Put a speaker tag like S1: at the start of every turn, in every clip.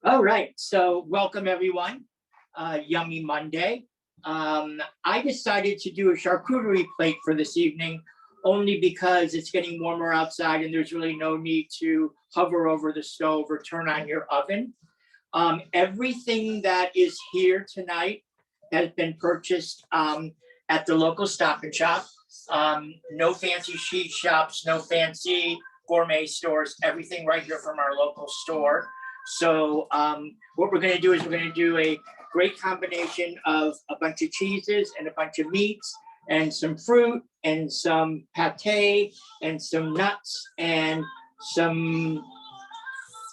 S1: All right, so welcome everyone. Yummy Monday. I decided to do a charcuterie plate for this evening only because it's getting warmer outside and there's really no need to hover over the stove or turn on your oven. Everything that is here tonight has been purchased at the local Stop and Shop. No fancy cheese shops, no fancy gourmet stores, everything right here from our local store. So what we're going to do is we're going to do a great combination of a bunch of cheeses and a bunch of meats and some fruit and some pate and some nuts and some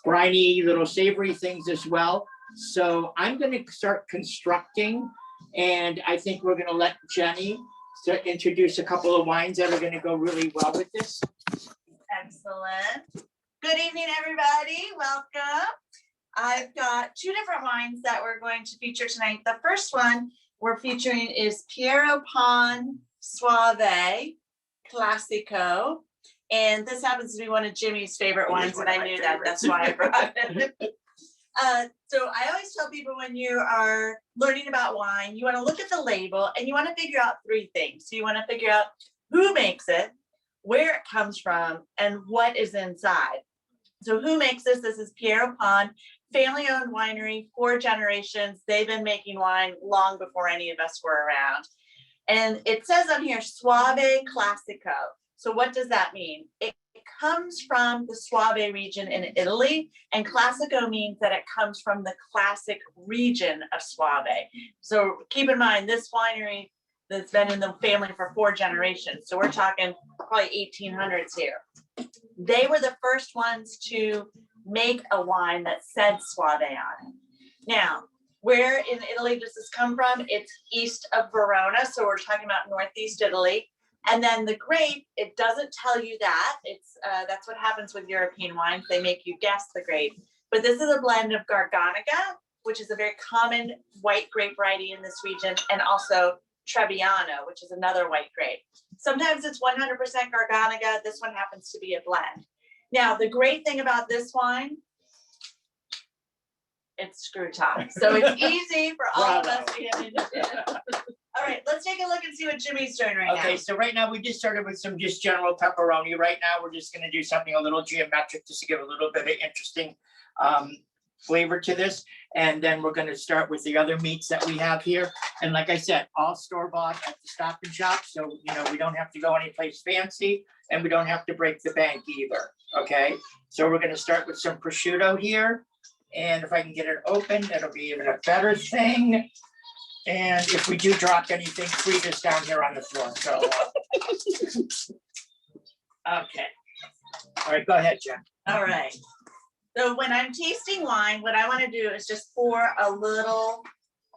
S1: briny little savory things as well. So I'm going to start constructing, and I think we're going to let Jenny introduce a couple of wines that are going to go really well with this.
S2: Excellent. Good evening, everybody. Welcome. I've got two different wines that we're going to feature tonight. The first one we're featuring is Piero Pan Soave Classico. And this happens to be one of Jimmy's favorite wines, and I knew that. That's why I brought it. So I always tell people when you are learning about wine, you want to look at the label and you want to figure out three things. So you want to figure out who makes it, where it comes from, and what is inside. So who makes this? This is Piero Pan, family-owned winery, 4 generations. They've been making wine long before any of us were around. And it says on here, Soave Classico. So what does that mean? It comes from the Soave region in Italy, and Classico means that it comes from the classic region of Soave. So keep in mind, this winery that's been in the family for 4 generations. So we're talking probably 1800s here. They were the first ones to make a wine that said Soave on it. Now, where in Italy does this come from? It's east of Verona. So we're talking about Northeast Italy. And then the grape, it doesn't tell you that. It's that's what happens with European wines. They make you guess the grape. But this is a blend of Garganega, which is a very common white grape variety in this region, and also Trebbiano, which is another white grape. Sometimes it's 100% Garganega. This one happens to be a blend. Now, the great thing about this wine, it's screw top. So it's easy for all of us to get into it. All right, let's take a look and see what Jimmy's doing right now.
S1: Okay, so right now we just started with some just general pepperoni. Right now we're just going to do something a little geometric just to give a little bit of interesting flavor to this. And then we're going to start with the other meats that we have here. And like I said, all store-bought at the Stop and Shop. So, you know, we don't have to go anyplace fancy and we don't have to break the bank either. Okay, so we're going to start with some prosciutto here. And if I can get it open, that'll be even a better thing. And if we do drop anything, freeze us down here on the floor. So, okay. All right, go ahead, Jen.
S2: All right. So when I'm tasting wine, what I want to do is just pour a little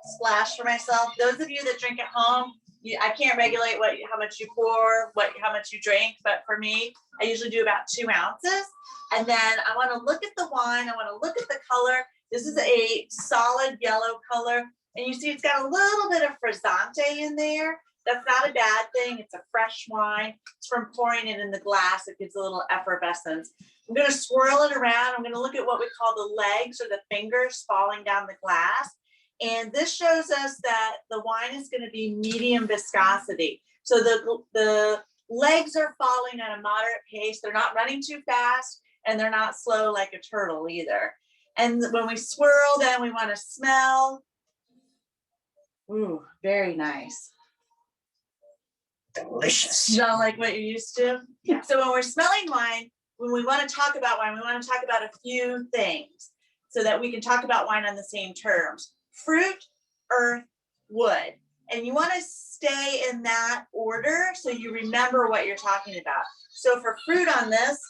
S2: splash for myself. Those of you that drink at home, I can't regulate how much you pour, how much you drink. But for me, I usually do about 2 ounces. And then I want to look at the wine. I want to look at the color. This is a solid yellow color. And you see it's got a little bit of frizzante in there. That's not a bad thing. It's a fresh wine. It's from pouring it in the glass. It gives a little effervescence. I'm going to swirl it around. I'm going to look at what we call the legs or the fingers falling down the glass. And this shows us that the wine is going to be medium viscosity. So the legs are falling at a moderate pace. They're not running too fast, and they're not slow like a turtle either. And when we swirl, then we want to smell. Ooh, very nice.
S1: Delicious.
S2: Smell like what you're used to? Yeah. So when we're smelling wine, when we want to talk about wine, we want to talk about a few things so that we can talk about wine on the same terms. Fruit, earth, wood. And you want to stay in that order so you remember what you're talking about. So for fruit on this,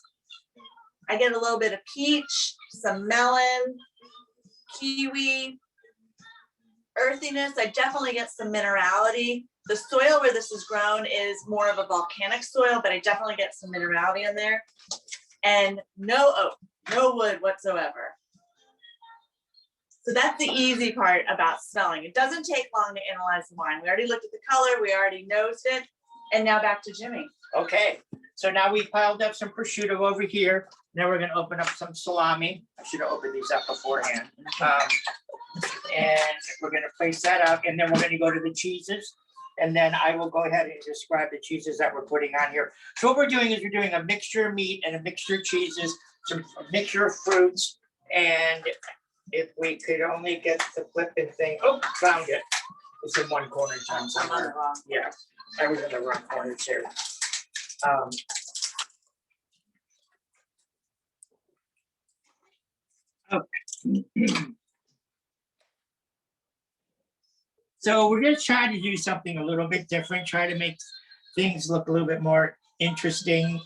S2: I get a little bit of peach, some melon, kiwi, earthiness. I definitely get some minerality. The soil where this is grown is more of a volcanic soil, but I definitely get some minerality in there. And no oak, no wood whatsoever. So that's the easy part about smelling. It doesn't take long to analyze the wine. We already looked at the color, we already nosed it. And now back to Jimmy.
S1: Okay, so now we've piled up some prosciutto over here. Then we're gonna open up some salami. I should have opened these up beforehand. And we're gonna place that up, and then we're gonna go to the cheeses. And then I will go ahead and describe the cheeses that we're putting on here. So what we're doing is we're doing a mixture of meat and a mixture of cheeses, a mixture of fruits. And if we could only get the flipping thing, oh, found it. It's in one corner, John, somewhere. Yeah, I was in the wrong corner too. Okay. So we're gonna try to do something a little bit different, try to make things look a little bit more interesting.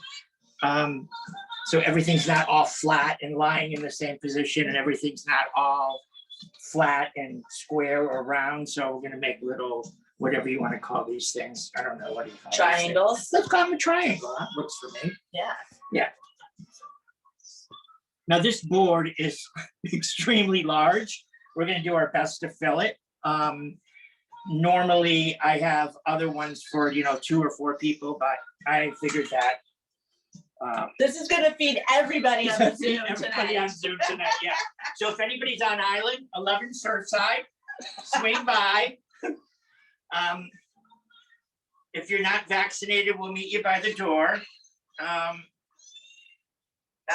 S1: So everything's not all flat and lying in the same position, and everything's not all flat and square or round. So we're gonna make little, whatever you want to call these things. I don't know, what do you call these things?
S2: Triangles.
S1: Let's call them a triangle. That works for me.
S2: Yeah.
S1: Now this board is extremely large. We're gonna do our best to fill it. Normally I have other ones for, 2 or 4 people, but I figured that.
S2: This is gonna feed everybody on the Zoom
S1: Everybody on
S2: tonight.
S1: Zoom tonight, yeah. So if anybody's on island, 11 Surfside, swing by. If you're not vaccinated, we'll meet you by the door.
S2: That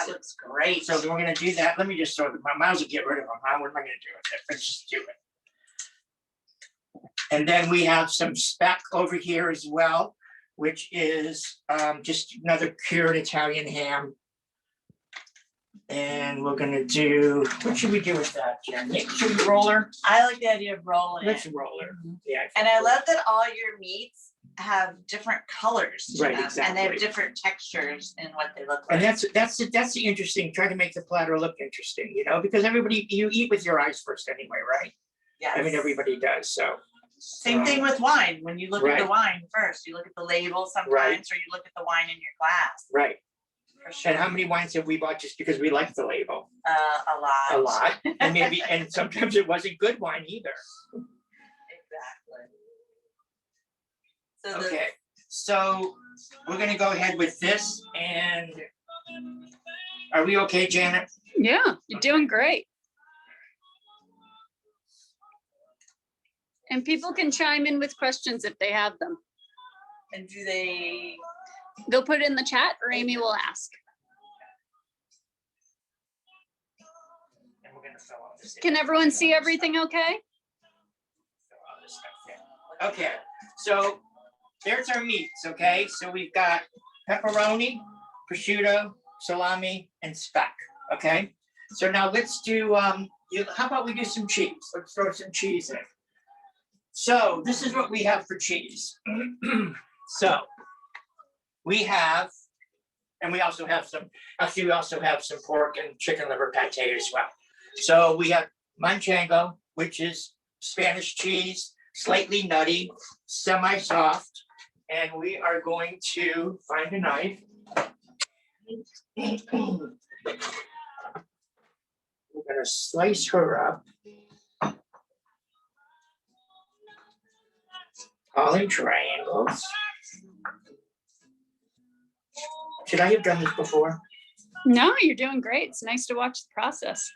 S2: looks great.
S1: So we're gonna do that. Let me just throw my mouse will get rid of them. Huh? What am I gonna do with it? Let's just do it. And then we have some speck over here as well, which is just another cured Italian ham. And we're gonna do, what should we do with that, Jen? Should we roll her?
S2: I like the idea of rolling
S1: Let's
S2: it.
S1: roll her. Yeah.
S2: And I love that all your meats have different colors to
S1: Right,
S2: them, and they have
S1: exactly.
S2: different textures in what they look like.
S1: And that's the interesting, try to make the platter look interesting, because everybody, you eat with your eyes first anyway, right?
S2: Yes.
S1: I mean, everybody does, so.
S2: Same thing with wine. When you look at the
S1: Right.
S2: wine first, you look at the label sometimes,
S1: Right.
S2: or you look at the wine in your glass.
S1: Right.
S2: For sure.
S1: And how many wines have we bought just because we like the label?
S2: A lot.
S1: A lot. And maybe, and sometimes it wasn't good wine either.
S2: Exactly. So
S1: Okay, so we're gonna go ahead with this, and are we okay, Janet?
S3: Yeah, you're doing great. And people can chime in with questions if they have them.
S2: and do they,
S3: They'll put it in the chat or Amy will ask.
S1: And we're gonna fill out this.
S3: Can everyone see everything okay?
S1: Fill all this stuff in. Okay, so there's our meats, okay? So we've got pepperoni, prosciutto, salami, and speck, okay? So now let's do, how about we do some cheese? Let's throw some cheese in. So this is what we have for cheese. So we have, and we also have some, actually we also have some pork and chicken liver pate as well. So we have manchego, which is Spanish cheese, slightly nutty, semi-soft, and we are going to find a knife. We're gonna slice her up. All in triangles. Should I have done this before?
S3: No, you're doing great. It's nice to watch the process.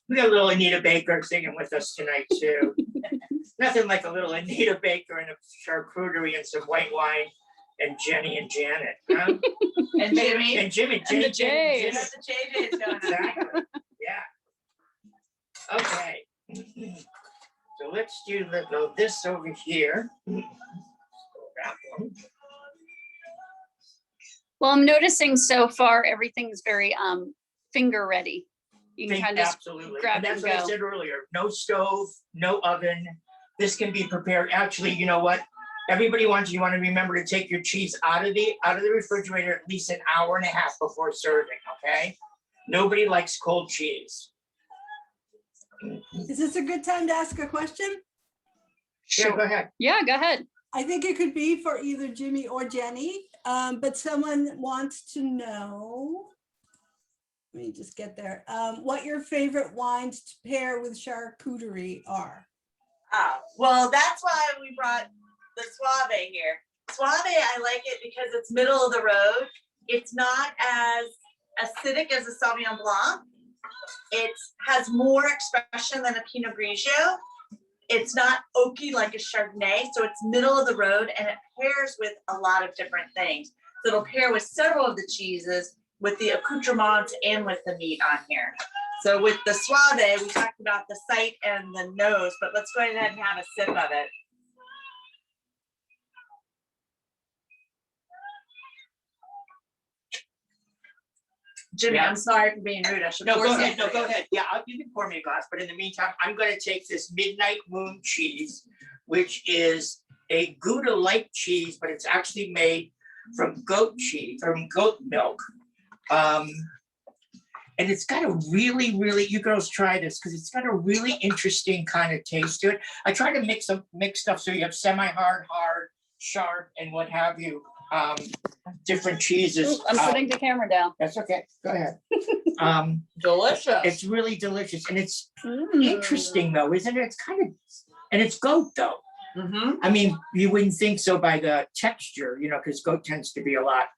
S1: We got a little Anita Baker singing with us tonight too. Nothing like a little Anita Baker and a charcuterie and some white wine and Jenny and Janet, huh?
S2: and Jimmy,
S1: And Jimmy,
S3: And the
S1: Jimmy,
S3: J's.
S2: got the JJ's going on.
S1: exactly, yeah. Okay. So let's do this over here. That one.
S3: Well, I'm noticing so far, everything's very finger ready. You can kind of
S1: Absolutely,
S3: grab
S1: and
S3: it
S1: that's
S3: and
S1: what I
S3: go.
S1: said earlier, no stove, no oven. This can be prepared, actually, you know what? Everybody you want to remember to take your cheese out of the refrigerator at least an hour and a half before serving, okay? Nobody likes cold cheese.
S4: Is this a good time to ask a question?
S1: Sure, go ahead.
S3: Yeah, go ahead.
S4: I think it could be for either Jimmy or Jenny, but someone wants to know. Let me just get there. What your favorite wines to pair with charcuterie are.
S2: Well, that's why we brought the Suave here. Suave, I like it because it's middle of the road. It's not as acidic as a Sauvignon Blanc. It has more expression than a Pinot Grigio. It's not oaky like a Chardonnay, so it's middle of the road, and it pairs with a lot of different things. So it'll pair with several of the cheeses, with the accoutrements, and with the meat on here. So with the Suave, we talked about the sight and the nose, but let's go ahead and have a sip of it. Jimmy,
S1: Yeah.
S2: I'm sorry for being rude. I should
S1: No,
S2: pour
S1: go
S2: some
S1: ahead, no,
S2: for
S1: go
S2: you.
S1: ahead. Yeah, you can pour me a glass, but in the meantime, I'm gonna take this Midnight Moon cheese, which is a Gouda-like cheese, but it's actually made from goat cheese, from goat milk. And it's got a really, you girls try this, because it's got a really interesting kind of taste to it. I try to mix stuff so you have semi-hard, hard, sharp, and what have you. Different cheeses.
S3: Ooh, I'm putting the camera down.
S1: That's okay, go ahead.
S2: Delicious.
S1: It's really delicious, and it's
S3: Mm.
S1: interesting though, isn't it? It's kind of, and it's goat though.
S2: Mm-hmm.
S1: I mean, you wouldn't think so by the texture, because goat tends to be a lot,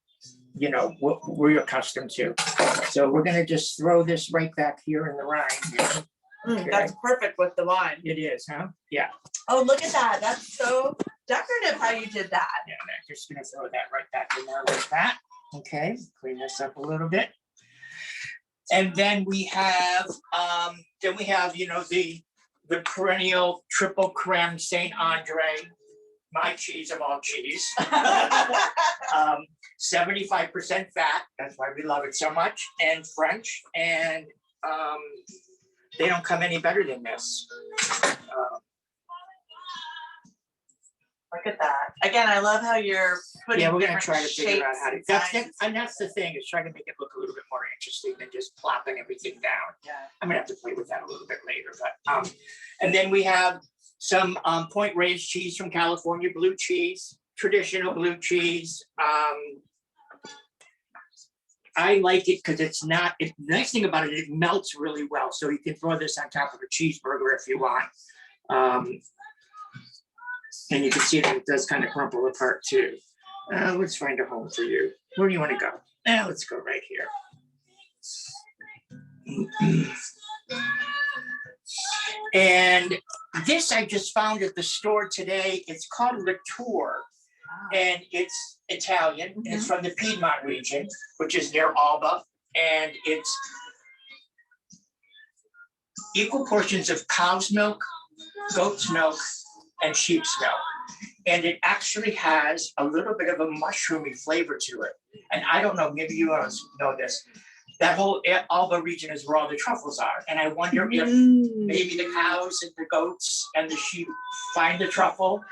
S1: what we're accustomed to. So we're gonna just throw this right back here in the rind. Okay.
S2: That's perfect with the wine.
S1: It is, huh? Yeah,
S2: Oh, look at that. That's so decorative how you did that.
S1: yeah, I'm just gonna throw that right back in there like that. Okay, clean this up a little bit. And then we have, the perennial triple creme Saint Andre, my cheese of all cheese. 75% fat, that's why we love it so much, and French, and they don't come any better than this.
S2: Look at that. Again, I love how you're putting.
S1: Yeah, we're gonna
S2: different
S1: try to figure out
S2: shapes
S1: how to,
S2: and
S1: that's
S2: sizes.
S1: and that's the thing, is trying to make it look a little bit more interesting than just plopping everything down.
S2: Yeah.
S1: I'm gonna have to play with that a little bit later, but, and then we have some point raised cheese from California, blue cheese, traditional blue cheese. I like it because it's not, the nice thing about it, it melts really well. So you can throw this on top of a cheeseburger if you want. And you can see that it does kind of crumple apart too. Let's find a home for you. Where do you want to go? Let's go right here. And this I just found at the store today. It's called Latour, and it's Italian. And it's from the Piedmont region, which is near Alba, and it's equal portions of cow's milk, goat's milk, and sheep's milk. And it actually has a little bit of a mushroomy flavor to it. And I don't know, maybe you guys know this. That whole Alba region is where all the truffles are. And I wonder if maybe the cows and the goats and the sheep find the truffle,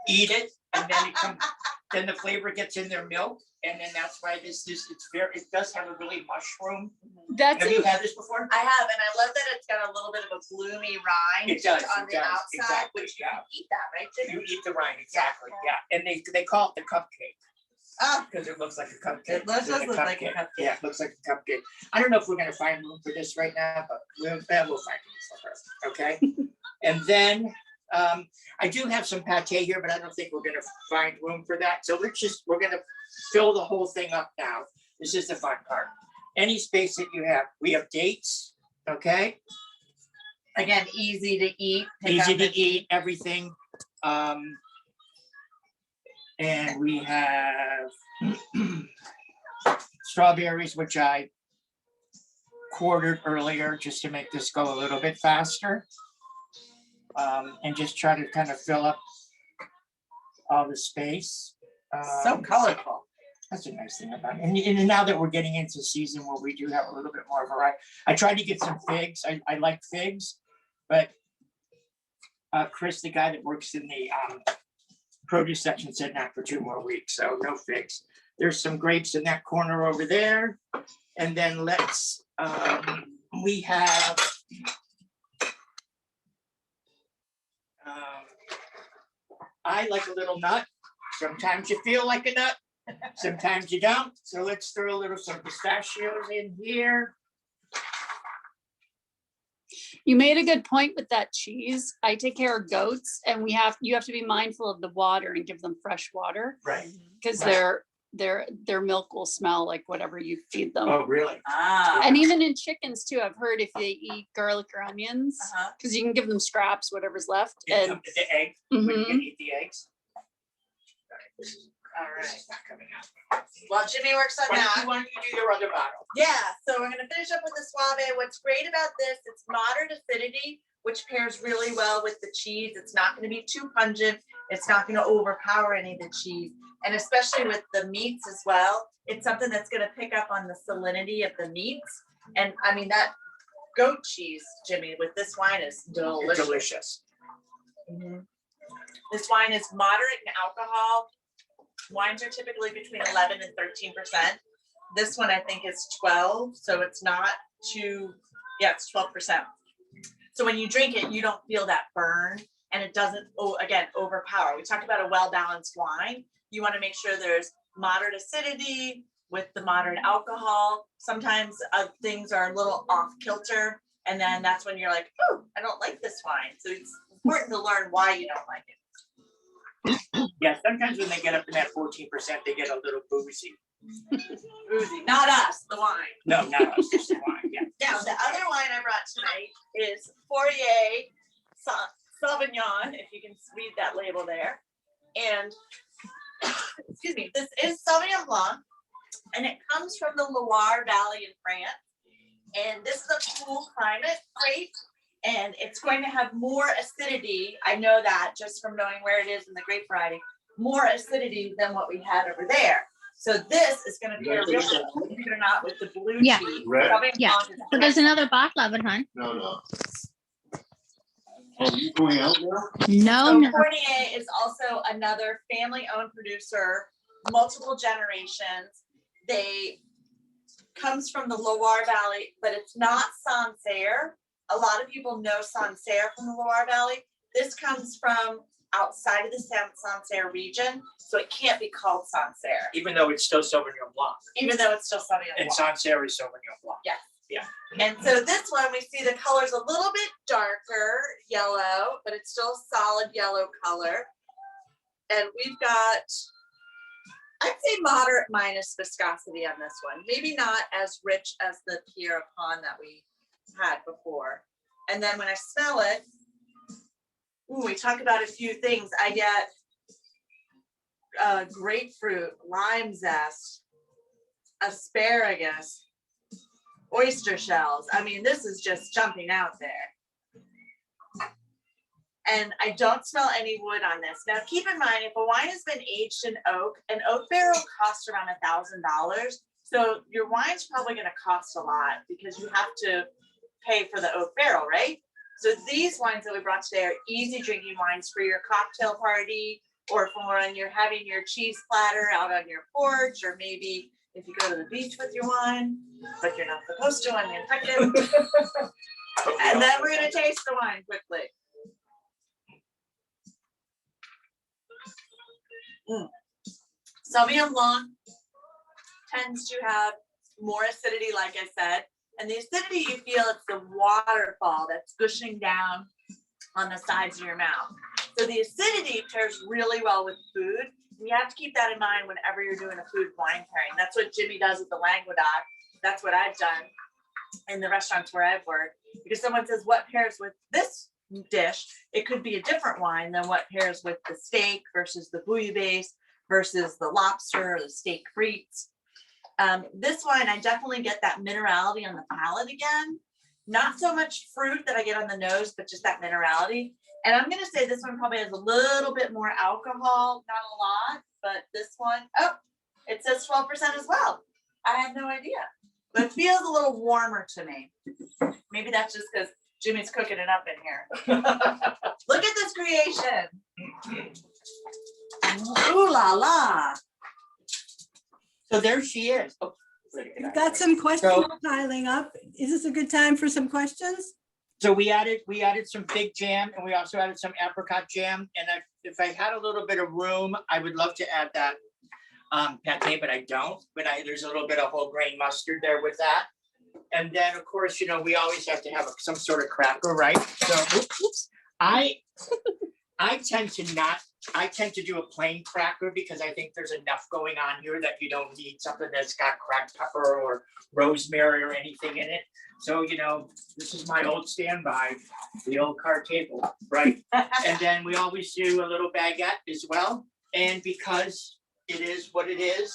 S1: eat it, and then then the flavor gets in their milk. And then that's why it does have a really mushroom.
S3: That's
S1: Have you had this before?
S2: I have, and I love that it's got a little bit of a bloomy rind
S1: It does,
S2: on
S1: it
S2: the
S1: does,
S2: outside,
S1: exactly,
S2: which you
S1: yeah.
S2: can eat that, right?
S1: You
S2: Jimmy?
S1: eat the rind, exactly, yeah. And they call it the cupcake.
S2: Oh,
S1: Because it looks like a cupcake.
S2: It does
S1: It's
S2: look like a cupcake.
S1: Yeah, it looks like a cupcake. I don't know if we're gonna find room for this right now, but we'll find room for her, okay? And then, I do have some pate here, but I don't think we're gonna find room for that. So we're gonna fill the whole thing up now. This is the fun part. Any space that you have, we have dates, okay?
S2: again, easy to eat. pick
S1: Easy
S2: up
S1: to
S2: and-
S1: eat, everything. And we have strawberries, which I quartered earlier just to make this go a little bit faster. And just try to kind of fill up all the space.
S2: So colorful.
S1: That's a nice thing about it. And now that we're getting into season where we do have a little bit more variety, I tried to get some figs. I like figs, but Chris, the guy that works in the produce section, said not for 2 more weeks, so no figs. There's some grapes in that corner over there. And then we have I like a little nut. Sometimes you feel like a nut, sometimes you don't. So let's throw some pistachios in here.
S3: You made a good point with that cheese. I take care of goats, and you have to be mindful of the water and give them fresh water
S1: Right.
S3: because
S1: Right.
S3: their milk will smell like whatever you feed them.
S1: Oh, really?
S2: Ah.
S3: And even in chickens too, I've heard if they eat garlic or onions,
S2: Uh-huh.
S3: because you can give them scraps, whatever's left.
S1: Yeah,
S3: And
S1: the egg, when you
S3: Mhm.
S1: can eat the eggs.
S2: All right.
S1: It's not coming out.
S2: Well, Jimmy works on that.
S1: Why don't you do your other bottle?
S2: Yeah, so we're gonna finish up with the Suave. What's great about this, it's moderate acidity, which pairs really well with the cheese. It's not gonna be too pungent. It's not gonna overpower any of the cheese. And especially with the meats as well, it's something that's gonna pick up on the salinity of the meats. And I mean, that goat cheese, Jimmy, with this wine is delicious.
S1: Delicious.
S2: Mhm. This wine is moderate in alcohol. Wines are typically between 11 and 13%. This one I think is 12, so it's not too, yeah, it's 12%. So when you drink it, you don't feel that burn and it doesn't, again, overpower. We talked about a well-balanced wine. You want to make sure there's moderate acidity with the moderate alcohol. Sometimes things are a little off kilter, and then that's when you're like, oh, I don't like this wine. So it's important to learn why you don't like it.
S1: Yeah, sometimes when they get up in that 14%, they get a little boozy.
S2: Boozy, not us, the wine.
S1: No, not us, just the wine, yeah.
S2: Now, the other wine I brought tonight is Fourier Sauvignon, if you can read that label there. And, excuse me, this is Sauvignon Blanc, and it comes from the Loire Valley in France. And this is a cool climate grape, and it's going to have more acidity. I know that just from knowing where it is in the grape variety, more acidity than what we had over there. So this is going to pair real well, believe it or not, with the blue
S5: Yeah.
S2: cheese.
S6: Red?
S2: Sauvignon
S5: Yeah.
S2: Blanc is
S5: So there's another bottle of it, hon.
S6: No. Oh, you going out now?
S5: No,
S2: So
S5: no.
S2: Fournier is also another family-owned producer, multiple generations. They comes from the Loire Valley, but it's not Sancerre. A lot of people know Sancerre from the Loire Valley. This comes from outside of the Sancerre region, so it can't be called Sancerre,
S1: Even though it's still Sauvignon Blanc.
S2: even though it's still Sauvignon
S1: And
S2: Blanc.
S1: Sancerre is Sauvignon Blanc.
S2: And so this one, we see the color's a little bit darker yellow, but it's still a solid yellow color. And we've got, I'd say moderate minus viscosity on this one. Maybe not as rich as the Pierre Pon that we had before. And then when I smell it, ooh, we talk about a few things. I get grapefruit, lime zest, asparagus, oyster shells. I mean, this is just jumping out there. And I don't smell any wood on this. Now, keep in mind, if a wine has been aged in oak, an oak barrel costs around $1,000. So your wine's probably going to cost a lot because you have to pay for the oak barrel, right? So these wines that we brought today are easy drinking wines for your cocktail party, or for when you're having your cheese platter out on your porch, or maybe if you go to the beach with your wine, but you're not supposed to on Nantucket. And then we're going to taste the wine quickly. Sauvignon Blanc tends to have more acidity, like I said. And the acidity, you feel it's the waterfall that's gushing down on the sides of your mouth. So the acidity pairs really well with food. You have to keep that in mind whenever you're doing a food wine pairing. That's what Jimmy does with the Languedoc. That's what I've done in the restaurants where I've worked. Because someone says, what pairs with this dish? It could be a different wine than what pairs with the steak versus the bouillabaisse versus the lobster or the steak frites. This wine, I definitely get that minerality on the palate again. Not so much fruit that I get on the nose, but just that minerality. And I'm going to say this one probably has a little bit more alcohol, not a lot, but this one, oh, it says 12% as well. I had no idea, but it feels a little warmer to me. Maybe that's just because Jimmy's cooking it up in here. Look at this creation. Ooh la la.
S1: So there she is. Oh,
S4: We've got some questions
S1: So-
S4: piling up. Is this a good time for some questions?
S1: So we added some fig jam, and we also added some apricot jam. And if I had a little bit of room, I would love to add that pate, but I don't. But there's a little bit of whole grain mustard there with that. And then, of course, you know, we always have to have some sort of cracker, right? So, oops, I tend to do a plain cracker because I think there's enough going on here that you don't need something that's got cracked pepper or rosemary or anything in it. So, you know, this is my old standby, the old card table, right? And then we always do a little baguette as well. And because it is what it is,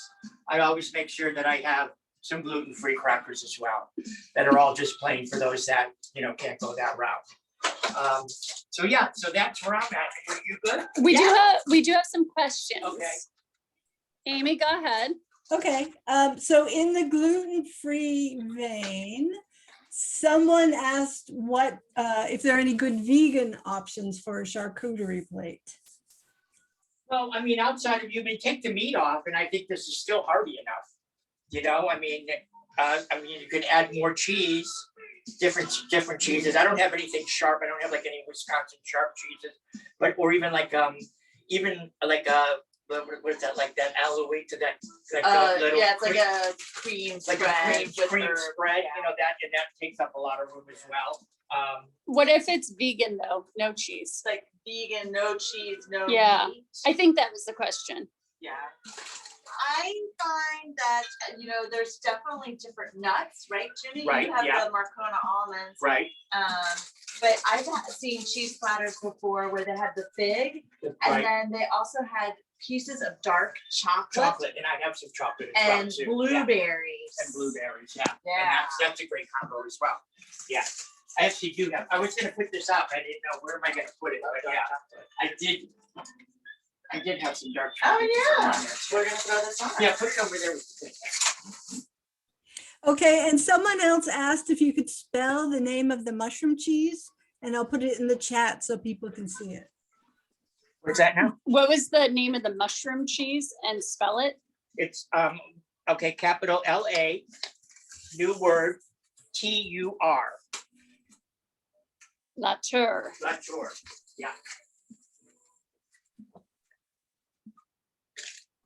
S1: I always make sure that I have some gluten-free crackers as well, that are all just plain for those that, you know, can't go that route. So yeah, so that's where I'm at. Are you good?
S3: We do have some questions.
S1: Okay.
S3: Amy, go ahead.
S4: Okay, so in the gluten-free vein, someone asked what, if there are any good vegan options for a charcuterie plate?
S1: Well, I mean, outside of, you may take the meat off, and I think this is still hearty enough. You know, I mean, you could add more cheese, different cheeses. I don't have anything sharp. I don't have like any Wisconsin sharp cheeses, but or even like what is that, like that aloe to that little
S2: Yeah, it's like
S1: cream,
S2: a cream
S1: like
S2: spread.
S1: a
S2: with
S1: cream
S2: herb,
S1: spread,
S2: yeah.
S1: you know, that takes up a lot of room as well.
S3: What if it's vegan though? No cheese.
S2: It's like vegan, no cheese, no
S3: Yeah.
S2: meat.
S3: I think that was the question.
S2: Yeah. I find that, you know, there's definitely different nuts, right, Jimmy?
S1: Right,
S2: You have
S1: yeah.
S2: the Marcona almonds.
S1: Right.
S2: But I've seen cheese platters before where they had the fig, and
S1: Right.
S2: then they also had pieces of dark
S1: Chocolate, and I have some chocolate as
S2: and
S1: well too. Yeah.
S2: blueberries.
S1: And blueberries, yeah.
S2: Yeah.
S1: And that's a great combo as well. Yeah. I actually do have, I was gonna put this up. I didn't know where am I gonna put it, but yeah, I did have some dark chocolate.
S2: Oh, yeah.
S1: on there.
S2: We're gonna throw this on.
S1: Yeah, put it over there with the thing.
S4: Okay, and someone else asked if you could spell the name of the mushroom cheese, and I'll put it in the chat so people can see it.
S1: What's that now?
S3: What was the name of the mushroom cheese and spell it?
S1: It's, okay, capital L-A, new word, T-U-R.
S3: Latour.
S1: Not sure. Yeah.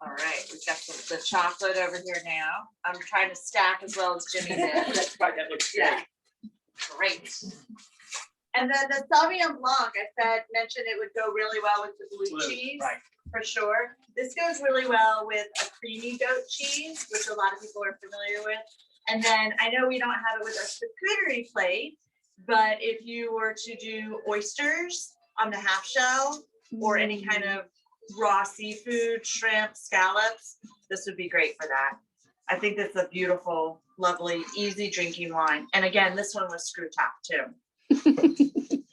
S2: All right, we've got the chocolate over here now. I'm trying to stack as well as Jimmy did.
S1: That's right, that looks good.
S2: Yeah. Great. And then the Sauvignon Blanc, I mentioned it would go really well with the blue cheese,
S1: Right.
S2: for sure. This goes really well with a creamy goat cheese, which a lot of people are familiar with. And then I know we don't have it with our charcuterie plate, but if you were to do oysters on the half shell or any kind of raw seafood, shrimp, scallops, this would be great for that. I think that's a beautiful, lovely, easy drinking wine. And again, this one was screw top too.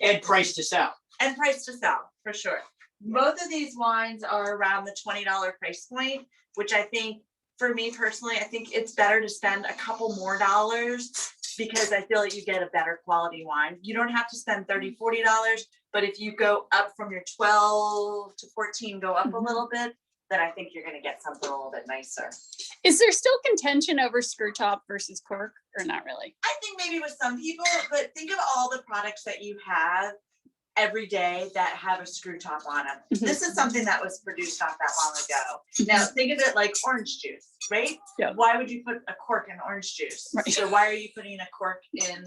S1: And price to sell.
S2: And price to sell, for sure. Both of these wines are around the $20 price point, which I think, for me personally, I think it's better to spend a couple more dollars because I feel like you get a better quality wine. You don't have to spend $30, $40, but if you go up from your 12 to 14, go up a little bit, then I think you're gonna get something a little bit nicer.
S3: Is there still contention over screw top versus cork or not really?
S2: I think maybe with some people, but think of all the products that you have every day that have a screw top on them.
S3: Mhm.
S2: This is something that was produced not that long ago. Now think of it like orange juice, right?
S3: Yeah.
S2: Why would you put a cork in orange juice?
S3: Right.
S2: So why are you putting a cork in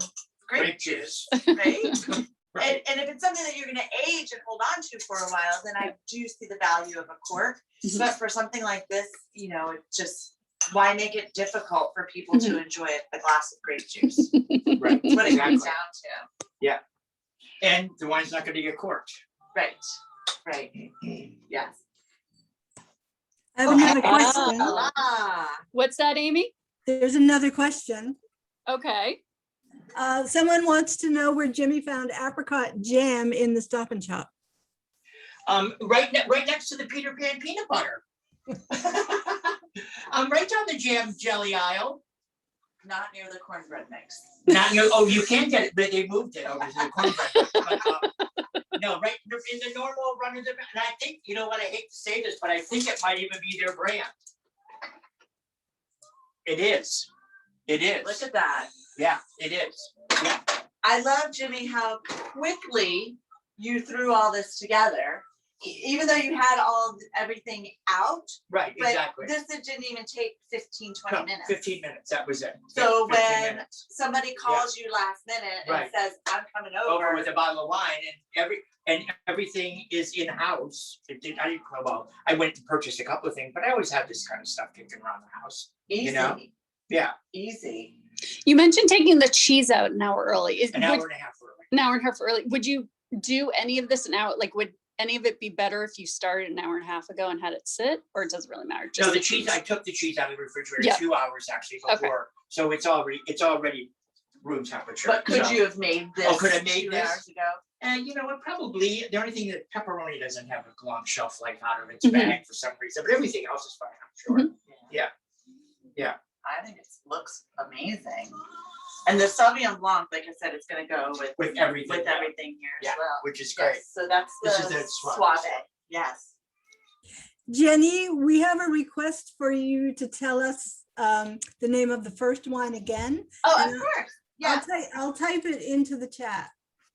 S2: grape juice, right?
S1: Right.
S2: And if it's something that you're gonna age and hold on to for a while, then I do see the value of a cork.
S3: Mhm.
S2: But for something like this, you know, it just, why make it difficult for people to enjoy a glass of grape juice?
S1: Right.
S2: That's what it
S1: Exactly.
S2: comes down to.
S1: And the wine's not gonna get corked.
S2: Right, right, yes.
S4: I have another
S3: Okay.
S4: question.
S2: Ah,
S3: What's that, Amy?
S4: There's another question.
S3: Okay.
S4: Someone wants to know where Jimmy found apricot jam in the Stop and Shop.
S1: Right next to the Peter Pan peanut butter. Right down the jam jelly aisle.
S2: not near the cornbread mix.
S1: Not no, oh, you can get it, but they moved it over to the cornbread. But, no, right in the normal run of the, and I think, you know what, I hate to say this, but I think it might even be their brand. It is. It is.
S2: Look at that.
S1: Yeah, it is. Yeah.
S2: I love, Jimmy, how quickly you threw all this together. even though you had everything out,
S1: Right,
S2: but
S1: exactly.
S2: this it didn't even take 15,
S1: No,
S2: 20 minutes.
S1: 15 minutes, that was it.
S2: So
S1: Yeah, 15
S2: when
S1: minutes.
S2: somebody calls you last minute and
S1: Right.
S2: says, I'm coming
S1: Over
S2: over.
S1: with a bottle of wine and everything is in-house. I didn't know, well, I went to purchase a couple of things, but I always have this kind of stuff kicking around the house.
S2: Easy.
S1: You know? Yeah,
S2: Easy.
S3: You mentioned taking the cheese out an hour early.
S1: an hour and a half early.
S3: An hour and a half early. Would you do any of this an hour? Like, would any of it be better if you started an hour and a half ago and had it sit, or it doesn't really matter? Just
S1: No, the cheese, I took the cheese out of the refrigerator
S3: Yeah.
S1: 2 hours actually
S3: Okay.
S1: before, so it's already room temperature.
S2: But could
S1: so-
S2: you have made this
S1: Oh, could I made
S2: 2
S1: this?
S2: hours ago?
S1: And you know what, probably, the only thing that pepperoni doesn't have a long shelf life out of its
S3: Mhm.
S1: bag for some reason, but everything else is fine, I'm sure. Yeah.
S2: I think it looks amazing. And the Sauvignon Blanc, like I said, it's gonna go
S1: With everything.
S2: with
S1: yeah,
S2: everything here
S1: Yeah.
S2: as well.
S1: Which is great.
S2: Yes, so that's
S1: This
S2: the
S1: is the Suave.
S2: Suave, yes.
S4: Jenny, we have a request for you to tell us the name of the first wine again.
S2: Oh,
S4: And
S2: of course, yeah,
S4: I'll type it into the chat.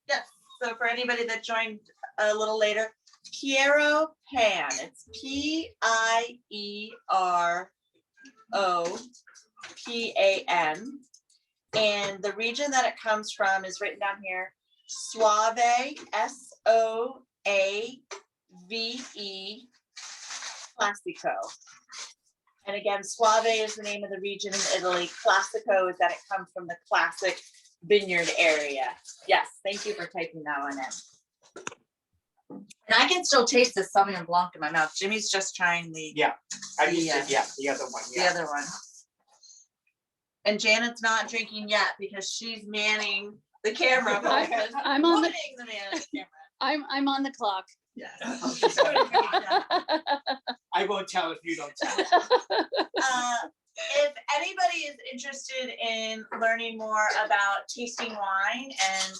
S2: yes. So for anybody that joined a little later, Piero Pan, it's PIEROPAN. And the region that it comes from is written down here, Soave, SOAVE, Classico. And again, Soave is the name of the region in Italy. Classico is that it comes from the classic vineyard area. Yes, thank you for typing that one in. And I can still taste the Sauvignon Blanc in my mouth. Jimmy's just trying the
S1: Yeah, I just
S2: Yeah.
S1: did, yeah, the other one,
S2: the
S1: yeah.
S2: other one. And Janet's not drinking yet because she's manning the camera.
S3: I'm on the-
S2: Putting man of the camera.
S3: I'm on the clock.
S2: Yes.
S1: I won't tell if you don't tell.
S2: If anybody is interested in learning more about tasting wine and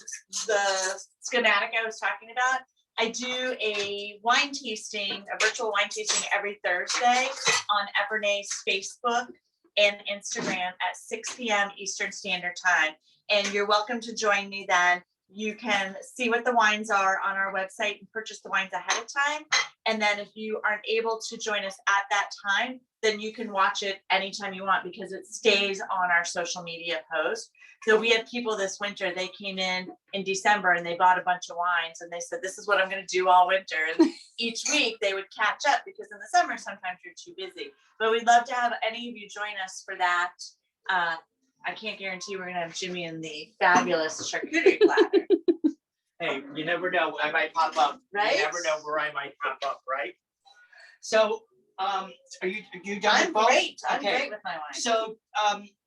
S2: the schematic I was talking about, I do a wine tasting, a virtual wine tasting every Thursday on Epernay's Facebook and Instagram at 6 p.m. Eastern Standard Time. And you're welcome to join me then. You can see what the wines are on our website and purchase the wines ahead of time. And then if you aren't able to join us at that time, then you can watch it anytime you want because it stays on our social media post. So we had people this winter, they came in December and they bought a bunch of wines and they said, this is what I'm gonna do all winter. And each week they would catch up because in the summer, sometimes you're too busy. But we'd love to have any of you join us for that. I can't guarantee we're gonna have Jimmy in the fabulous charcuterie platter.
S1: Hey, you never know, I might pop up.
S2: Right?
S1: You never know where I might pop up, right? So, are you done
S2: I'm
S1: with both?
S2: great, I'm
S1: Okay.
S2: great with my wine.
S1: So,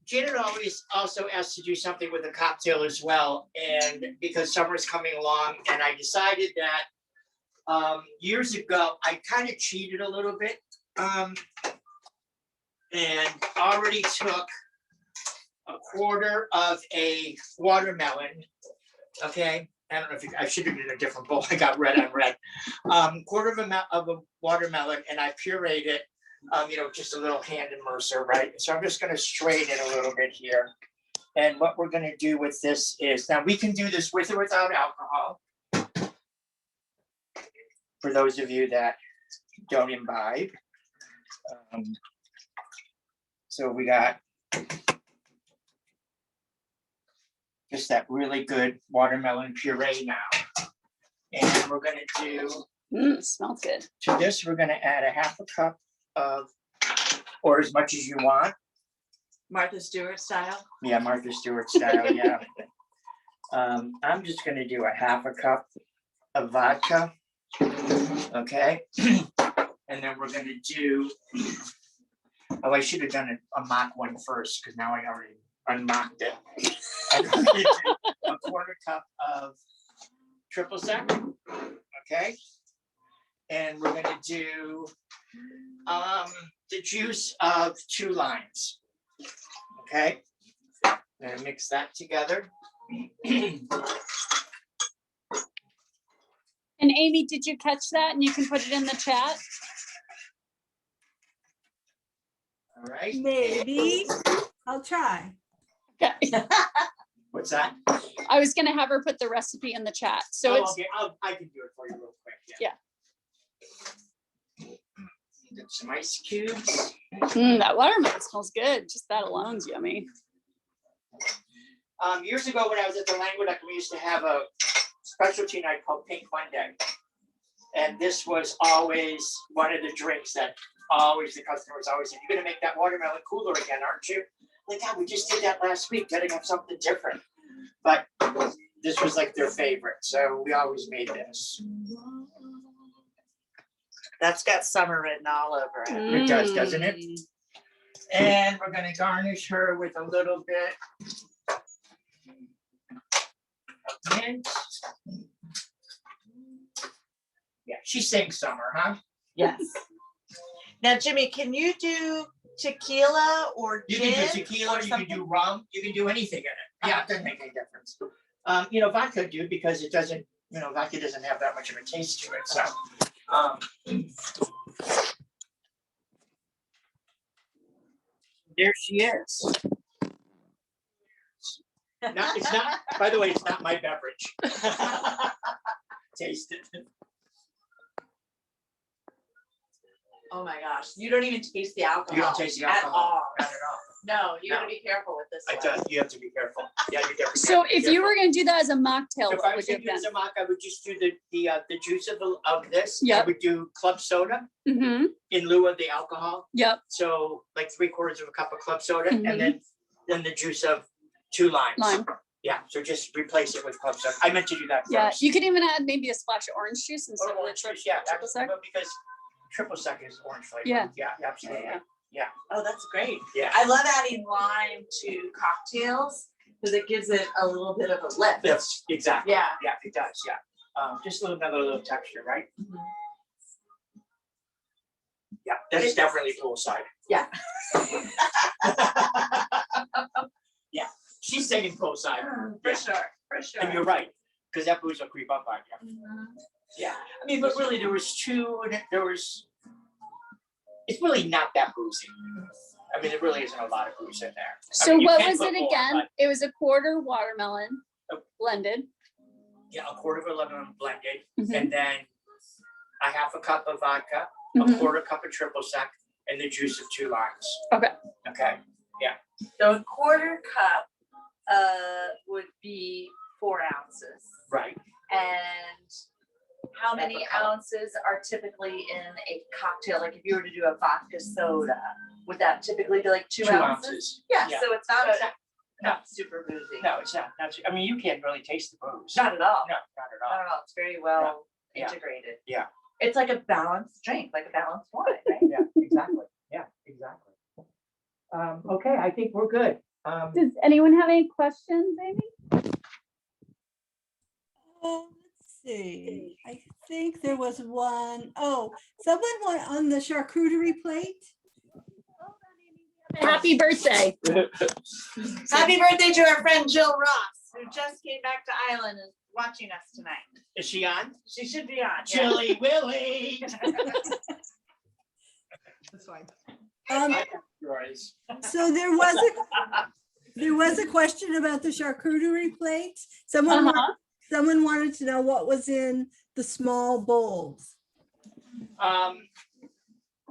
S1: Janet always also asked to do something with a cocktail as well, and because summer's coming along, and I decided that years ago, I kind of cheated a little bit, and already took a quarter of a watermelon, okay? I don't know if I should have done a different bowl, I got red on red. Quarter of a watermelon, and I pureed it, just a little hand immerser, right? So I'm just gonna strain it a little bit here. And what we're gonna do with this is, now we can do this with or without alcohol. For those of you that don't imbibe. So we got just that really good watermelon puree now. And we're gonna do,
S3: Smells good.
S1: to this, we're gonna add a half a cup of, or as much as you want.
S2: Martha Stewart style.
S1: Yeah, Martha Stewart style, yeah. I'm just gonna do a half a cup of vodka. Okay, and then we're gonna do, oh, I should have done a mock one first, because now I already unmocked it. And we're gonna do a quarter cup of triple sec, okay? And we're gonna do the juice of 2 limes. Okay, and mix that together.
S3: And Amy, did you catch that? And you can put it in the chat.
S1: All right,
S4: Maybe. I'll try.
S3: Okay.
S1: what's that?
S3: I was gonna have her put the recipe in the chat. So
S1: Oh,
S3: it's
S1: okay, I can do it for you real quick, yeah.
S3: Yeah.
S1: Get some ice cubes.
S3: That watermelon smells good. Just that alone's yummy.
S1: Years ago, when I was at the Languedoc, we used to have a specialty night called Pink Monday. And this was always one of the drinks that the customers always said, "You're gonna make that watermelon cooler again, aren't you?" Like, "God, we just did that last week. Gotta have something different." But this was like their favorite, so we always made this.
S2: That's got summer written all over it.
S1: It does, doesn't it? And we're gonna garnish her with a little bit of mint. Yeah, she's saying summer, huh?
S2: Yes. Now, Jimmy, can you do tequila or
S1: You
S2: gin?
S1: can do tequila,
S2: or
S1: you can
S2: something?
S1: do rum, you can do anything in it. Yeah, it doesn't make any difference. Vodka do because it doesn't, vodka doesn't have that much of a taste to it, so. There she is. It's not, by the way, it's not my beverage. Taste it.
S2: Oh my gosh, you don't even taste the alcohol.
S1: You don't taste the
S2: at
S1: alcohol.
S2: all.
S1: Not at all.
S2: No, you gotta
S1: No.
S2: be careful with this
S1: I
S2: one.
S1: do, you have to be careful. Yeah, you definitely.
S3: So
S1: have to be
S3: if you
S1: careful.
S3: were gonna do that as a mocktail,
S1: If
S3: what
S1: I was
S3: would you
S1: gonna
S3: have
S1: do
S3: done?
S1: Zamak, I would just do the juice of this. I
S3: Yep.
S1: would do club soda
S3: Mm-hmm.
S1: in lieu of the alcohol.
S3: Yep.
S1: So like 3/4 of a cup of club soda
S3: Mhm.
S1: and then the juice of 2 limes.
S3: Lime.
S1: Yeah, so just replace it with club soda. I meant to do that
S3: Yeah.
S1: first.
S3: You could even add maybe a splash of orange juice instead
S1: Or
S3: of the
S1: orange juice, yeah,
S3: triple sec.
S1: absolutely, because triple sec is orange flavor.
S3: Yeah.
S1: Yeah, absolutely.
S3: Yeah.
S2: Oh, that's great.
S1: Yeah.
S2: I love adding lime to cocktails because it gives it a little bit of a lift.
S1: That's exactly.
S2: Yeah.
S1: Yeah, it does, yeah. Just another little texture, right? Yeah, that's definitely poolside.
S2: Yeah.
S1: Yeah, she's saying poolside,
S2: For sure, for sure.
S1: and you're right, because that booze will creep up on you.
S2: Mhm.
S1: Yeah, I mean, but really, it's really not that boozy. I mean, there really isn't a lot of booze in there. I
S3: So
S1: mean, you
S3: what
S1: can
S3: was
S1: put
S3: it
S1: more,
S3: again?
S1: but
S3: It was a quarter watermelon
S1: Oh.
S3: blended.
S1: Yeah, a 1/4 of a lemon blended,
S3: Mhm.
S1: and then a 1/2 cup of vodka,
S3: Mhm.
S1: a 1/4 cup of triple sec, and the juice of 2 limes.
S3: Okay.
S1: Okay,
S2: So a 1/4 cup would be 4 ounces.
S1: right.
S2: And how many
S1: Half a cup.
S2: ounces are typically in a cocktail? Like if you were to do a vodka soda, would that typically be like 2
S1: 2
S2: ounces?
S1: ounces.
S2: Yeah,
S1: Yeah.
S2: so it's not
S1: It's
S2: a,
S1: not-
S2: not super boozy.
S1: No, it's not. I mean, you can't really taste the booze.
S2: Not at all.
S1: No, not at
S2: Not
S1: all.
S2: at all. It's very well
S1: Yeah.
S2: integrated.
S1: Yeah.
S2: It's like a balanced drink, like a balanced wine, right?
S1: Yeah, exactly. Yeah, exactly. Okay, I think we're good.
S3: Does anyone have any questions, maybe?
S4: Let's see. I think there was one. Oh, someone went on the charcuterie plate.
S3: Happy birthday.
S2: Happy birthday to our friend Jill Ross, who just came back to Ireland and is watching us tonight.
S1: Is she on?
S2: She should be on. yeah.
S1: Chili Willy.
S4: That's fine. Um,
S1: Yours.
S4: so there was a question about the charcuterie plate.
S3: Uh-huh.
S4: Someone wanted to know what was in the small bowls.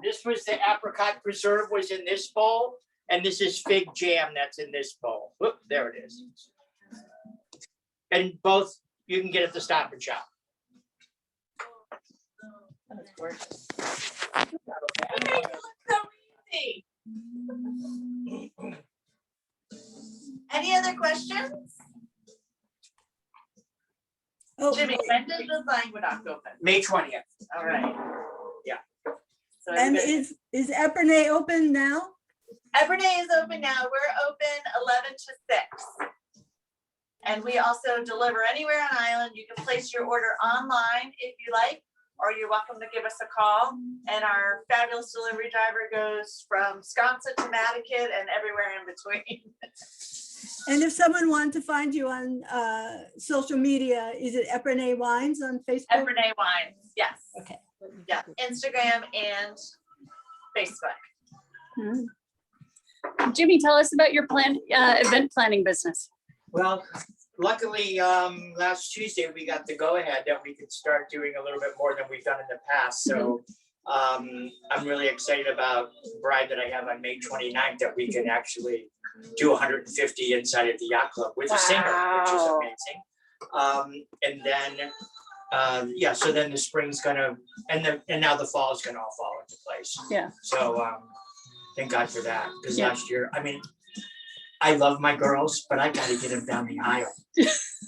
S1: This was the apricot preserve was in this bowl, and this is fig jam that's in this bowl. Whoop, there it is. And both you can get at the Stop and Shop.
S2: That's gorgeous.
S1: Okay.
S2: So easy. Any other questions?
S4: Oh,
S2: Jimmy, when does the Languedoc open?
S1: May 20th.
S2: All right.
S1: Yeah.
S2: So
S4: and
S2: everybody-
S4: is Epernay open now?
S2: Epernay is open now. We're open 11 to 6. And we also deliver anywhere on island. You can place your order online if you like, or you're welcome to give us a call. And our fabulous delivery driver goes from Sconset to Mattakit and everywhere in between.
S4: And if someone wanted to find you on social media, is it Epernay Wines on Facebook?
S2: Epernay Wines, yes.
S4: Okay.
S2: Yeah, Instagram and Facebook.
S3: Jimmy, tell us about your event planning business.
S1: Well, luckily, last Tuesday, we got the go-ahead that we could start doing a little bit more than we've done in the past. So I'm really excited about the bride that I have on May 29th, that we can actually do 150 inside of the yacht club with a singer, which is
S3: Wow.
S1: amazing. And then, yeah, so then the spring's gonna, and now the fall is gonna all fall into place.
S3: Yeah.
S1: So, thank God for that, because
S3: Yeah.
S1: last year, I mean, I love my girls, but I gotta get them down the aisle.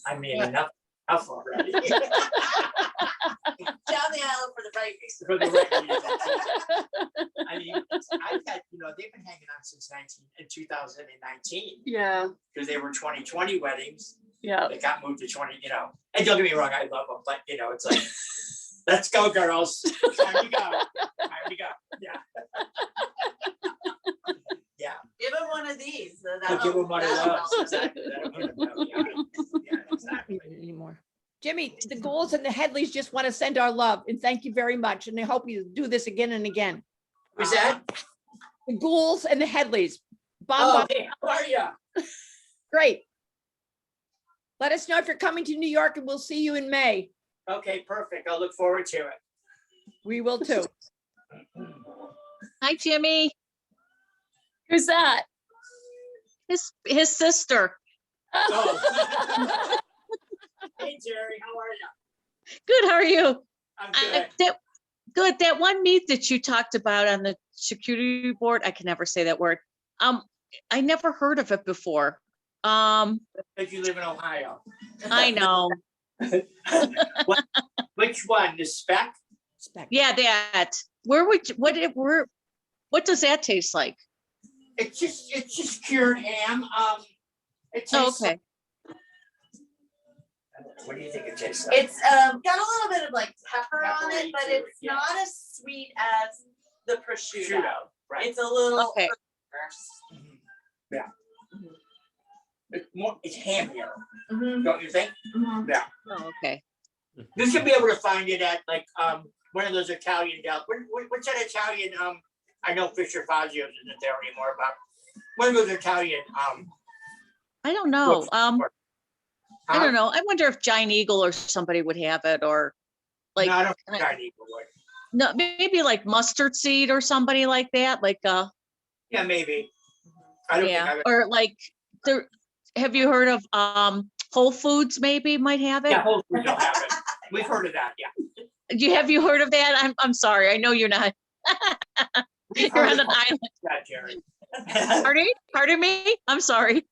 S1: I mean, enough already.
S2: Down the aisle for the right reason.
S1: For the right reason. I mean, I've had, they've been hanging on since 2019,
S3: Yeah,
S1: because they were 2020 weddings.
S3: yeah.
S1: They got moved to 20, and don't get me wrong, I love them, but it's like, let's go, girls. Time to go. Time to go. Yeah. Yeah.
S2: Give him one of these.
S1: I'll give them one of
S2: that'll
S1: those.
S2: help.
S1: Exactly. That'll get them out. Yeah, exactly.
S6: Anymore. Jimmy, the Goulds and the Headleys just want to send our love and thank you very much. And I hope you do this again and again.
S1: Who's that?
S6: The Goulds and the Headleys.
S1: Oh,
S6: Bomb,
S1: hey, how are you?
S6: great. Let us know if you're coming to New York and we'll see you in May.
S1: Okay, perfect. I'll look forward to it.
S6: We will too.
S5: Hi, Jimmy.
S3: Who's that?
S5: His sister.
S1: Oh. Hey, Jerry, how are you?
S5: Good. How are you?
S1: I'm good.
S5: Good. That one meat that you talked about on the charcuterie board, I can never say that word. I never heard of it before.
S1: If you live in Ohio.
S5: I know.
S1: Which one? The speck?
S5: Yeah, that. What does that taste like?
S1: It's just cured ham. It
S5: Oh,
S1: tastes.
S5: okay.
S1: What do you think it tastes like?
S2: It's got a little bit of like pepper on
S1: Peppery
S2: it, but
S1: too,
S2: it's
S1: yeah.
S2: not as sweet as the prosciutto.
S1: Prosciutto, right?
S2: It's a little.
S5: Okay.
S1: Mhm. Yeah. It's hammier,
S2: Mhm,
S1: don't you think?
S2: mhm.
S1: Yeah.
S5: Oh, okay.
S1: You should be able to find it at like one of those Italian what's that Italian I know Fisher Fazio's isn't there anymore, but one of those Italian
S5: I don't know. I
S1: huh?
S5: don't know. I wonder if Giant Eagle or somebody would have it, or like,
S1: No, I don't think I need wood.
S5: no, maybe like mustard seed or somebody like that. Like,
S1: Yeah, maybe. I don't think
S5: yeah,
S1: I've
S5: or like there. Have you heard of Whole Foods? Maybe might have it.
S1: yeah, Whole Foods don't have it. We've heard of that, yeah.
S5: Have you heard of that? I'm sorry. I know you're not.
S1: We've
S5: You're
S1: heard
S5: on
S1: of
S5: an island.
S1: that, Jerry.
S5: Pardon me? I'm sorry.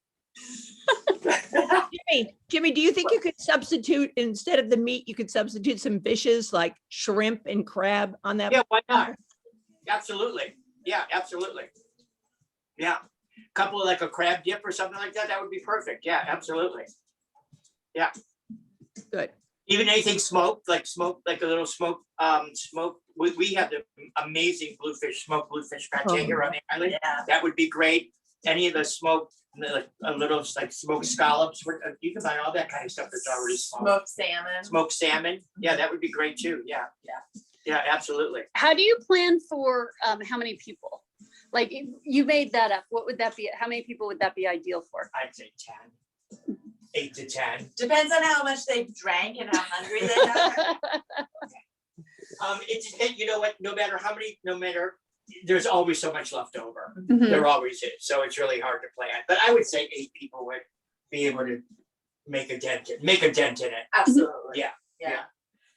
S6: Jimmy, do you think you could substitute, instead of the meat, you could substitute some fishes like shrimp and crab on that?
S1: Yeah, why not? Absolutely. Yeah, absolutely. Yeah. Couple of like a crab dip or something like that, that would be perfect. Yeah, absolutely. Yeah.
S6: Good.
S1: Even anything smoked, like a little smoked, we have the amazing smoked bluefish pate here on the island.
S2: Yeah.
S1: That would be great. Any of the smoked, like a little like smoked scallops, you can buy all that kind of stuff that's already smoked.
S2: Smoked salmon.
S1: Smoked salmon, yeah, that would be great too. Yeah,
S2: Yeah.
S1: yeah, absolutely.
S3: How do you plan for how many people? Like if you made that up, what would that be? How many people would that be ideal for?
S1: I'd say 10, 8 to 10.
S2: Depends on how much they've drank and how hungry they are.
S1: You know what? No matter, there's always so much left over.
S3: Mhm.
S1: There always is. So it's really hard to plan. But I would say 8 people would be able to make a dent in it.
S2: Absolutely.
S1: Yeah.
S2: Yeah.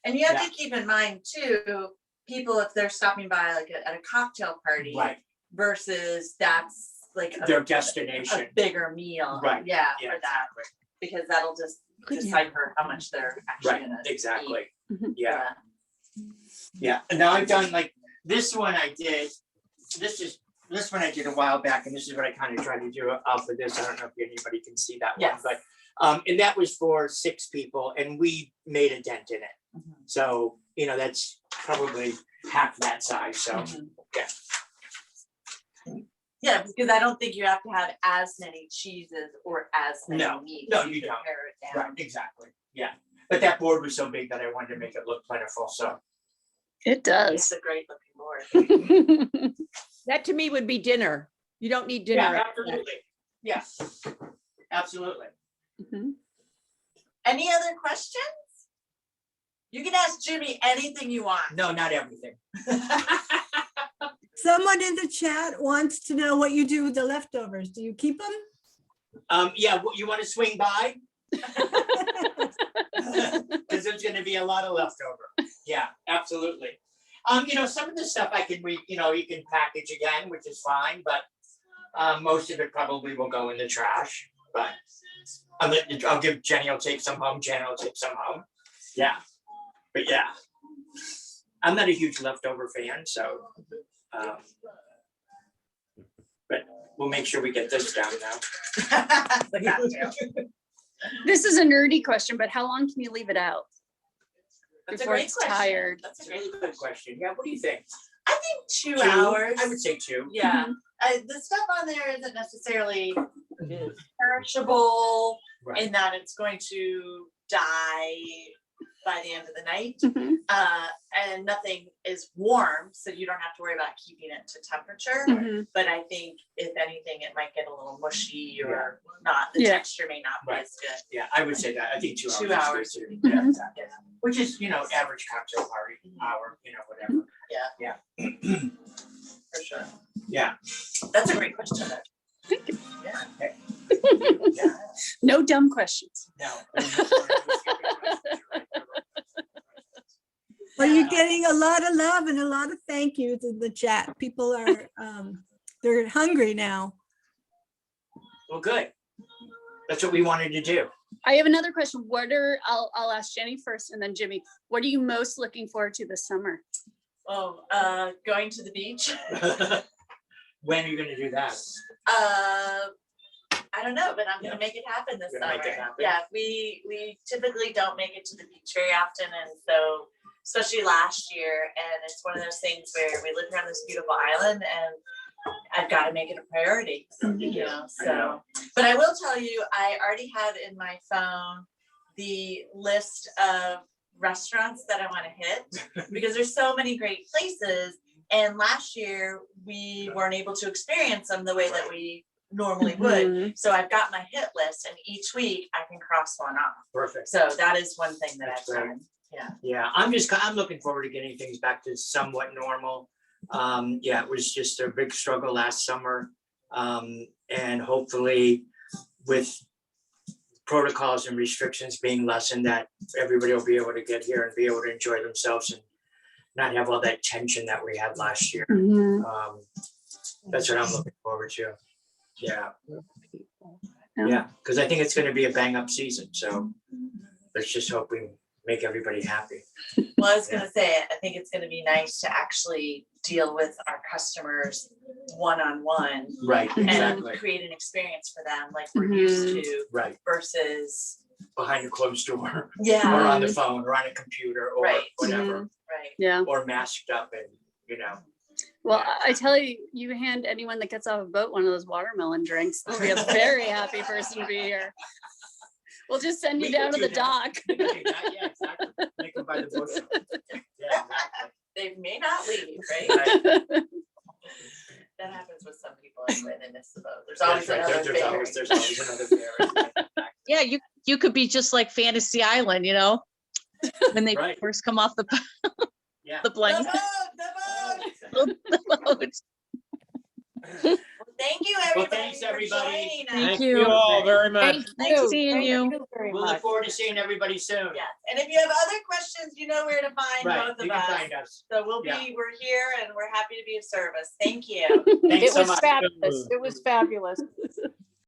S2: And you have
S1: Yeah.
S2: to keep in mind too, people, if they're stopping by like at a cocktail party
S1: Right.
S2: versus that's like
S1: Their
S2: a
S1: destination.
S2: bigger meal.
S1: Right.
S2: Yeah,
S1: Yeah,
S2: for that, because that'll just decipher how much they're actually
S1: Right.
S2: gonna
S1: Exactly.
S3: Mhm.
S1: Yeah. Yeah. And now I've done like this one I did. This one I did a while back, and this is what I kind of tried to do off of this. I don't know if anybody can see that
S2: Yes.
S1: one, but and that was for 6 people, and we made a dent in it.
S2: Mhm.
S1: So that's probably half that size. So
S2: Mhm.
S1: yeah.
S2: Yeah, because I don't think you have to have as many cheeses or as many
S1: No,
S2: meats.
S1: no, you
S2: can
S1: don't.
S2: pare it down.
S1: Right. Exactly. Yeah. But that board was so big that I wanted to make it look plentiful. So
S3: It
S2: It's
S3: does.
S2: a great looking board.
S6: That to me would be dinner. You don't need
S1: yeah,
S6: dinner.
S1: absolutely. Yes. Absolutely.
S3: Mhm.
S2: Any other questions? You can ask Jimmy anything you want.
S1: No, not everything.
S4: Someone in the chat wants to know what you do with the leftovers. Do you keep them?
S1: Yeah, you want to swing by? Because there's going to be a lot of leftover. Yeah, absolutely. Some of the stuff you can package again, which is fine, but most of it probably will go in the trash. But I'll give Jenny, will take some home. Jenny will take some home. Yeah, but yeah, I'm not a huge leftover fan, so. But we'll make sure we get this down now.
S2: The cocktail.
S3: This is a nerdy question, but how long can you leave it out?
S2: That's a
S3: Before
S2: great
S3: it's
S2: question.
S3: tired.
S2: That's
S1: It's
S2: a
S1: a really
S2: great
S1: good question. Yeah, what do you think?
S2: I think 2 hours.
S1: I would say 2.
S2: Yeah, the stuff on there isn't necessarily perishable
S1: Right.
S2: in that it's going to die by the end of the night.
S3: Mhm.
S2: And nothing is warm, so you don't have to worry about keeping it to temperature.
S3: Mhm.
S2: But I think if anything, it might get a little mushy or
S1: Yeah.
S2: not, the
S3: Yeah.
S2: texture may not be
S1: Right.
S2: as good.
S1: Yeah, I would say that. I think 2 hours.
S2: 2
S1: is
S2: hours.
S1: good too.
S3: Mhm.
S1: Yeah. Which is, average cocktail party hour, whatever.
S2: Yeah. For sure.
S1: Yeah.
S2: That's a great question.
S3: Thank you.
S2: Yeah.
S1: Yeah.
S3: No dumb questions.
S1: No.
S4: Well, you're getting a lot of love and a lot of thank yous in the chat. People are, they're hungry now.
S1: Well, good. That's what we wanted to do.
S3: I have another question. I'll ask Jenny first and then Jimmy. What are you most looking forward to this summer?
S2: Oh, going to the beach.
S1: When are you gonna do that?
S2: I don't know, but I'm gonna
S1: Yeah.
S2: make it happen this
S1: You're
S2: summer.
S1: gonna make it happen?
S2: Yeah, we typically don't make it to the beach very often, and so especially last year, and it's one of those things where we live here on this beautiful island, and I've got to make it a priority.
S1: I
S2: So.
S1: know.
S2: But I will tell you, I already have in my phone the list of restaurants that I want to hit because there's so many great places. And last year we weren't able to experience them the way that we normally would.
S3: Mhm.
S2: So I've got my hit list, and each week I can cross one off.
S1: Perfect.
S2: So that is one thing that
S1: That's
S2: I've
S1: great.
S2: done. Yeah.
S1: Yeah, I'm looking forward to getting things back to somewhat normal. Yeah, it was just a big struggle last summer. And hopefully with protocols and restrictions being lessened, that everybody will be able to get here and be able to enjoy themselves and not have all that tension that we had last year.
S3: Mhm.
S1: That's what I'm looking forward to. Yeah,
S3: Yeah.
S1: yeah, because I think it's gonna be a bang up season, so let's just hope we make everybody happy.
S2: Well, I was gonna say, I think it's gonna be nice to actually deal with our customers one-on-one
S1: Right,
S2: and
S1: exactly,
S2: create an experience for them like we're
S3: Mhm.
S2: used to
S1: right,
S2: versus,
S1: behind a closed door, or
S2: yeah,
S1: on the phone, or on a computer, or
S2: Right.
S1: whatever,
S2: right.
S3: Yeah.
S1: or masked up and,
S3: Well,
S1: Yeah.
S3: I tell you, you hand anyone that gets off a boat one of those watermelon drinks, they'll be a very happy person to be here. We'll just send you
S1: We could
S3: down to
S1: do
S3: the
S1: that.
S3: dock.
S1: We could do that, yeah, exactly, make them by the bushel. Yeah, exactly.
S2: They may not leave, right?
S1: Right.
S2: That happens with some people anyway, they miss the boat. There's always
S1: That's right.
S2: another ferry.
S1: There's always another ferry.
S5: Yeah, you could be just like Fantasy Island, when they
S1: Right.
S5: first come off the
S1: Yeah.
S5: the plane.
S2: The boat.
S5: It's
S2: Thank you,
S1: Well,
S2: everybody.
S1: thanks,
S2: for
S1: everybody.
S2: joining us.
S3: Thank
S7: You
S3: you.
S7: all very much.
S5: Nice seeing you.
S1: We'll look forward to seeing everybody soon.
S2: Yeah, and if you have other questions, you know where to find
S1: Right,
S2: both
S1: you
S2: of
S1: can
S2: us.
S1: find us.
S2: So
S1: Yeah.
S2: we're here and we're happy to be of service. Thank you.
S1: Thanks
S7: It
S1: so
S7: was
S1: much.
S7: fabulous. It was fabulous.